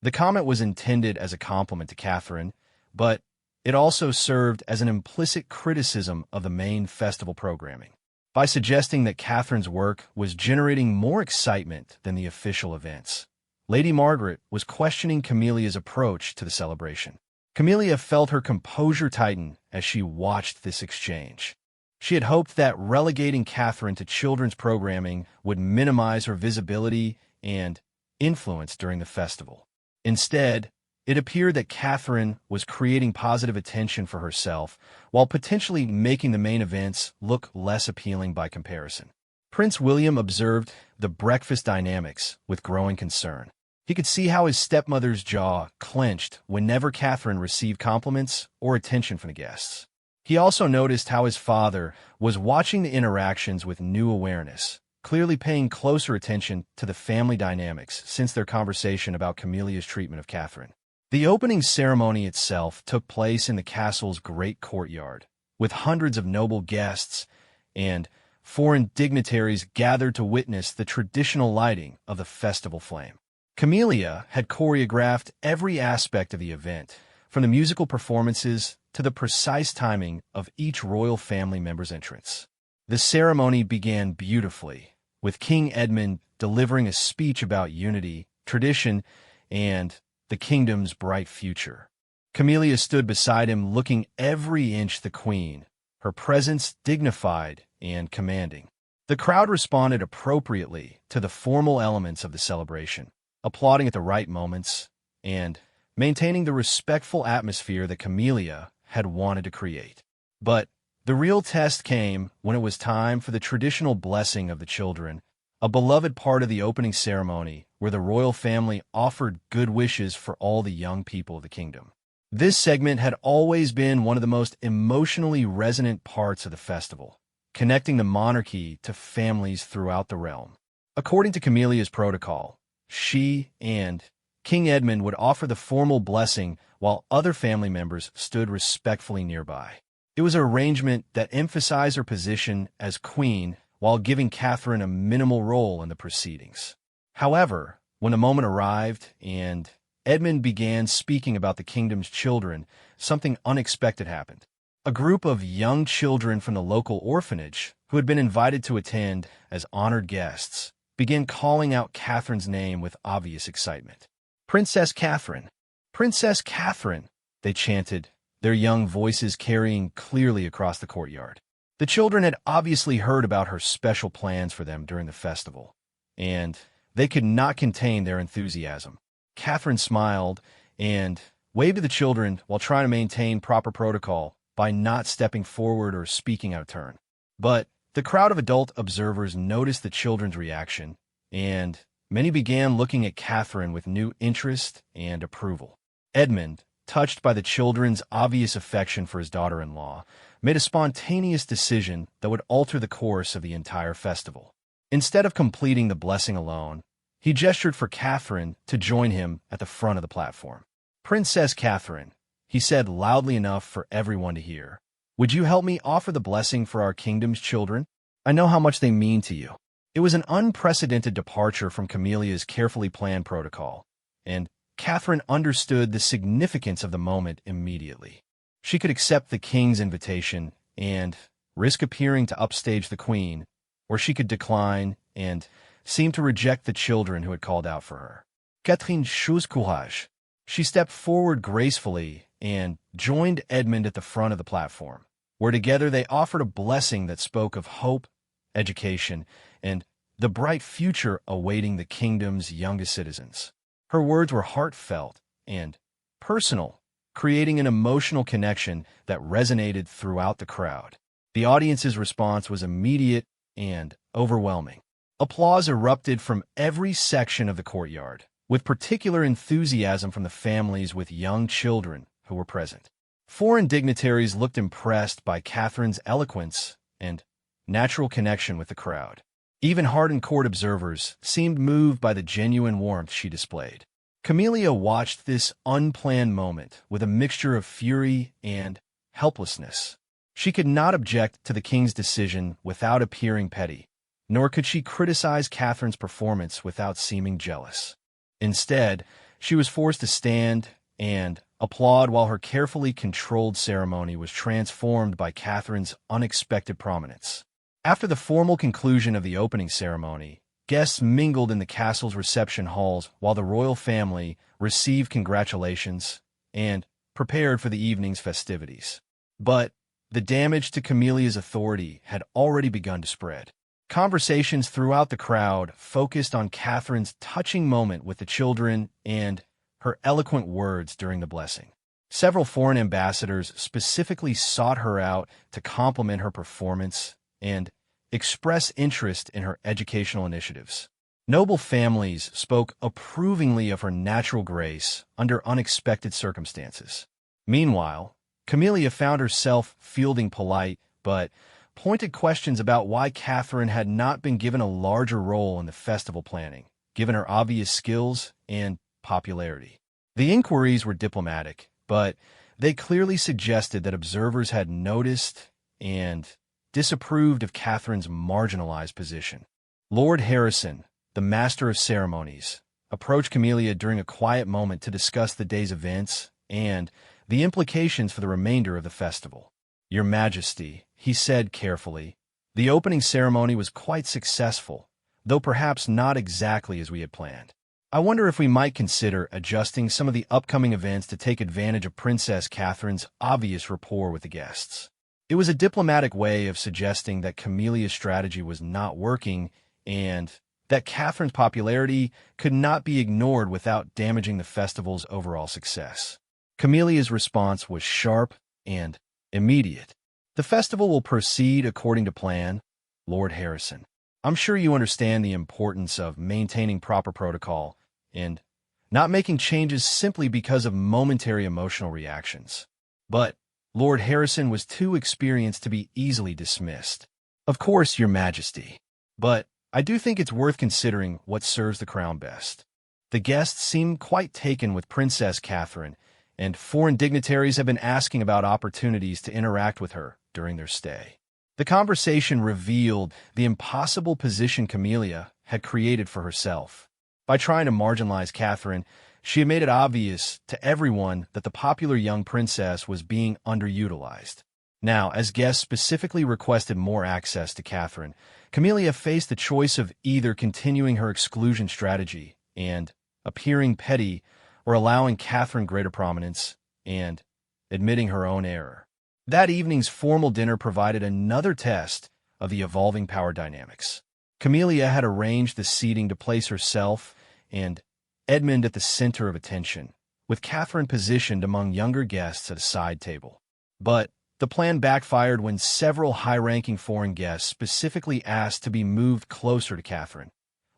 The comment was intended as a compliment to Catherine, but it also served as an implicit criticism of the main festival programming. By suggesting that Catherine's work was generating more excitement than the official events, Lady Margaret was questioning Camilla's approach to the celebration. Camilla felt her composure tighten as she watched this exchange. She had hoped that relegating Catherine to children's programming would minimize her visibility and influence during the festival. Instead, it appeared that Catherine was creating positive attention for herself while potentially making the main events look less appealing by comparison. Prince William observed the breakfast dynamics with growing concern. He could see how his stepmother's jaw clenched whenever Catherine received compliments or attention from the guests. He also noticed how his father was watching the interactions with new awareness, clearly paying closer attention to the family dynamics since their conversation about Camilla's treatment of Catherine. The opening ceremony itself took place in the castle's great courtyard, with hundreds of noble guests and foreign dignitaries gathered to witness the traditional lighting of the festival flame. Camilla had choreographed every aspect of the event, from the musical performances to the precise timing of each royal family member's entrance. The ceremony began beautifully, with King Edmund delivering a speech about unity, tradition, and the kingdom's bright future. Camilla stood beside him, looking every inch the queen, her presence dignified and commanding. The crowd responded appropriately to the formal elements of the celebration, applauding at the right moments and maintaining the respectful atmosphere that Camilla had wanted to create. But the real test came when it was time for the traditional blessing of the children, a beloved part of the opening ceremony where the royal family offered good wishes for all the young people of the kingdom. This segment had always been one of the most emotionally resonant parts of the festival, connecting the monarchy to families throughout the realm. According to Camilla's protocol, she and King Edmund would offer the formal blessing while other family members stood respectfully nearby. It was an arrangement that emphasized her position as queen while giving Catherine a minimal role in the proceedings. However, when the moment arrived and Edmund began speaking about the kingdom's children, something unexpected happened. A group of young children from the local orphanage, who had been invited to attend as honored guests, began calling out Catherine's name with obvious excitement. "Princess Catherine! Princess Catherine!" they chanted, their young voices carrying clearly across the courtyard. The children had obviously heard about her special plans for them during the festival, and they could not contain their enthusiasm. Catherine smiled and waved to the children while trying to maintain proper protocol by not stepping forward or speaking out of turn. But the crowd of adult observers noticed the children's reaction, and many began looking at Catherine with new interest and approval. Edmund, touched by the children's obvious affection for his daughter-in-law, made a spontaneous decision that would alter the course of the entire festival. Instead of completing the blessing alone, he gestured for Catherine to join him at the front of the platform. "Princess Catherine," he said loudly enough for everyone to hear, "would you help me offer the blessing for our kingdom's children? I know how much they mean to you." It was an unprecedented departure from Camilla's carefully planned protocol, and Catherine understood the significance of the moment immediately. She could accept the king's invitation and risk appearing to upstage the queen, or she could decline and seem to reject the children who had called out for her. Catherine chose courage. She stepped forward gracefully and joined Edmund at the front of the platform, where together they offered a blessing that spoke of hope, education, and the bright future awaiting the kingdom's youngest citizens. Her words were heartfelt and personal, creating an emotional connection that resonated throughout the crowd. The audience's response was immediate and overwhelming. Applause erupted from every section of the courtyard, with particular enthusiasm from the families with young children who were present. Foreign dignitaries looked impressed by Catherine's eloquence and natural connection with the crowd. Even hardened court observers seemed moved by the genuine warmth she displayed. Camilla watched this unplanned moment with a mixture of fury and helplessness. She could not object to the king's decision without appearing petty, nor could she criticize Catherine's performance without seeming jealous. Instead, she was forced to stand and applaud while her carefully controlled ceremony was transformed by Catherine's unexpected prominence. After the formal conclusion of the opening ceremony, guests mingled in the castle's reception halls while the royal family received congratulations and prepared for the evening's festivities. But the damage to Camilla's authority had already begun to spread. Conversations throughout the crowd focused on Catherine's touching moment with the children and her eloquent words during the blessing. Several foreign ambassadors specifically sought her out to compliment her performance and express interest in her educational initiatives. Noble families spoke approvingly of her natural grace under unexpected circumstances. Meanwhile, Camilla found herself fielding polite but pointed questions about why Catherine had not been given a larger role in the festival planning, given her obvious skills and popularity. The inquiries were diplomatic, but they clearly suggested that observers had noticed and disapproved of Catherine's marginalized position. Lord Harrison, the master of ceremonies, approached Camilla during a quiet moment to discuss the day's events and the implications for the remainder of the festival. "Your Majesty," he said carefully, The opening ceremony was quite successful, though perhaps not exactly as we had planned. I wonder if we might consider adjusting some of the upcoming events to take advantage of Princess Catherine's obvious rapport with the guests. It was a diplomatic way of suggesting that Camillia's strategy was not working and that Catherine's popularity could not be ignored without damaging the festival's overall success. Camillia's response was sharp and immediate. "The festival will proceed according to plan, Lord Harrison. I'm sure you understand the importance of maintaining proper protocol and not making changes simply because of momentary emotional reactions." But Lord Harrison was too experienced to be easily dismissed. "Of course, Your Majesty. But I do think it's worth considering what serves the crown best." The guests seemed quite taken with Princess Catherine, and foreign dignitaries have been asking about opportunities to interact with her during their stay. The conversation revealed the impossible position Camilla had created for herself. By trying to marginalize Catherine, she had made it obvious to everyone that the popular young princess was being underutilized. Now, as guests specifically requested more access to Catherine, Camilla faced the choice of either continuing her exclusion strategy and appearing petty, or allowing Catherine greater prominence and admitting her own error. That evening's formal dinner provided another test of the evolving power dynamics. Camilla had arranged the seating to place herself and Edmund at the center of attention, with Catherine positioned among younger guests at a side table. But the plan backfired when several high-ranking foreign guests specifically asked to be moved closer to Catherine,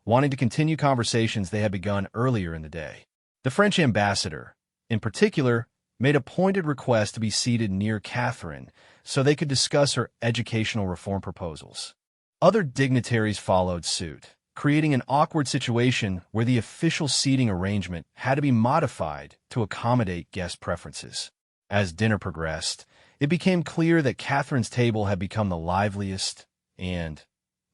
wanting to continue conversations they had begun earlier in the day. The French ambassador, in particular, made a pointed request to be seated near Catherine so they could discuss her educational reform proposals. Other dignitaries followed suit, creating an awkward situation where the official seating arrangement had to be modified to accommodate guest preferences. As dinner progressed, it became clear that Catherine's table had become the liveliest and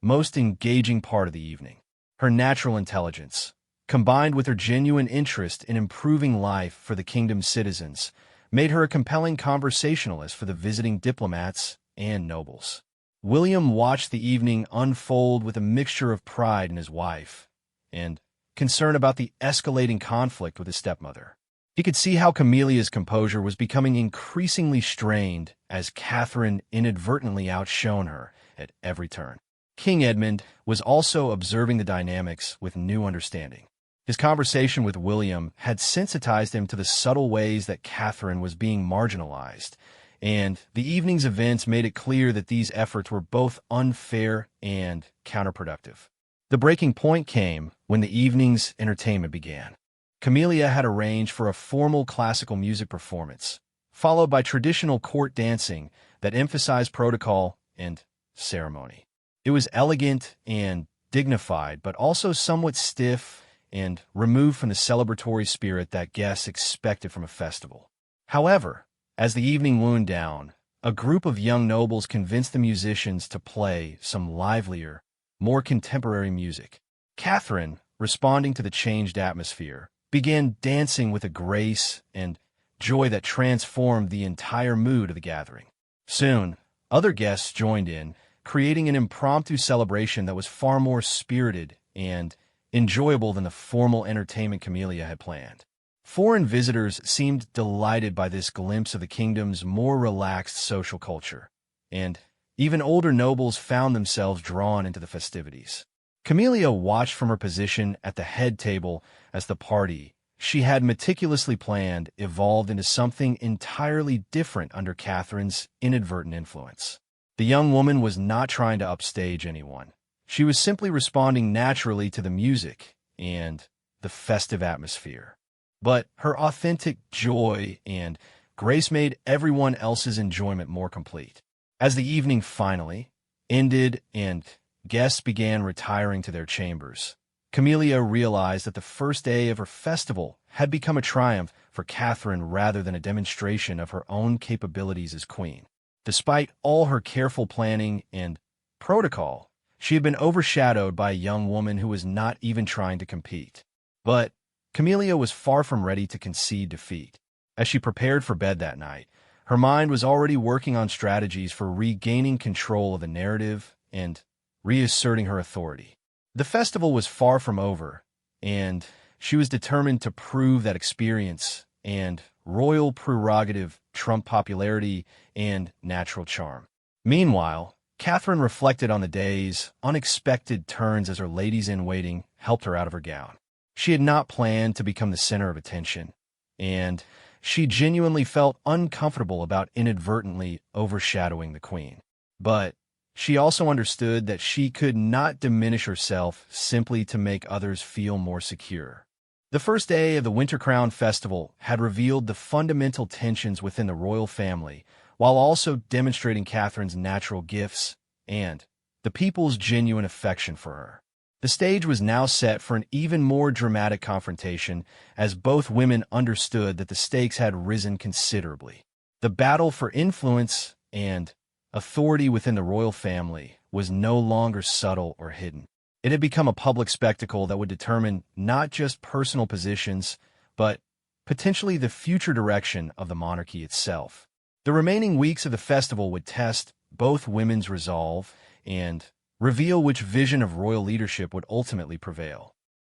most engaging part of the evening. Her natural intelligence, combined with her genuine interest in improving life for the kingdom's citizens, made her a compelling conversationalist for the visiting diplomats and nobles. William watched the evening unfold with a mixture of pride in his wife and concern about the escalating conflict with his stepmother. He could see how Camilla's composure was becoming increasingly strained as Catherine inadvertently outshone her at every turn. King Edmund was also observing the dynamics with new understanding. His conversation with William had sensitized him to the subtle ways that Catherine was being marginalized, and the evening's events made it clear that these efforts were both unfair and counterproductive. The breaking point came when the evening's entertainment began. Camilla had arranged for a formal classical music performance, followed by traditional court dancing that emphasized protocol and ceremony. It was elegant and dignified, but also somewhat stiff and removed from the celebratory spirit that guests expected from a festival. However, as the evening wound down, a group of young nobles convinced the musicians to play some livelier, more contemporary music. Catherine, responding to the changed atmosphere, began dancing with a grace and joy that transformed the entire mood of the gathering. Soon, other guests joined in, creating an impromptu celebration that was far more spirited and enjoyable than the formal entertainment Camilla had planned. Foreign visitors seemed delighted by this glimpse of the kingdom's more relaxed social culture, and even older nobles found themselves drawn into the festivities. Camilla watched from her position at the head table as the party she had meticulously planned evolved into something entirely different under Catherine's inadvertent influence. The young woman was not trying to upstage anyone. She was simply responding naturally to the music and the festive atmosphere. But her authentic joy and grace made everyone else's enjoyment more complete. As the evening finally ended and guests began retiring to their chambers, Camilla realized that the first day of her festival had become a triumph for Catherine rather than a demonstration of her own capabilities as queen. Despite all her careful planning and protocol, she had been overshadowed by a young woman who was not even trying to compete. But Camilla was far from ready to concede defeat. As she prepared for bed that night, her mind was already working on strategies for regaining control of the narrative and reasserting her authority. The festival was far from over, and she was determined to prove that experience and royal prerogative trump popularity and natural charm. Meanwhile, Catherine reflected on the day's unexpected turns as her ladies-in-waiting helped her out of her gown. She had not planned to become the center of attention, and she genuinely felt uncomfortable about inadvertently overshadowing the queen. But she also understood that she could not diminish herself simply to make others feel more secure. The first day of the Winter Crown Festival had revealed the fundamental tensions within the royal family, while also demonstrating Catherine's natural gifts and the people's genuine affection for her. The stage was now set for an even more dramatic confrontation, as both women understood that the stakes had risen considerably. The battle for influence and authority within the royal family was no longer subtle or hidden. It had become a public spectacle that would determine not just personal positions, but potentially the future direction of the monarchy itself. The remaining weeks of the festival would test both women's resolve and reveal which vision of royal leadership would ultimately prevail.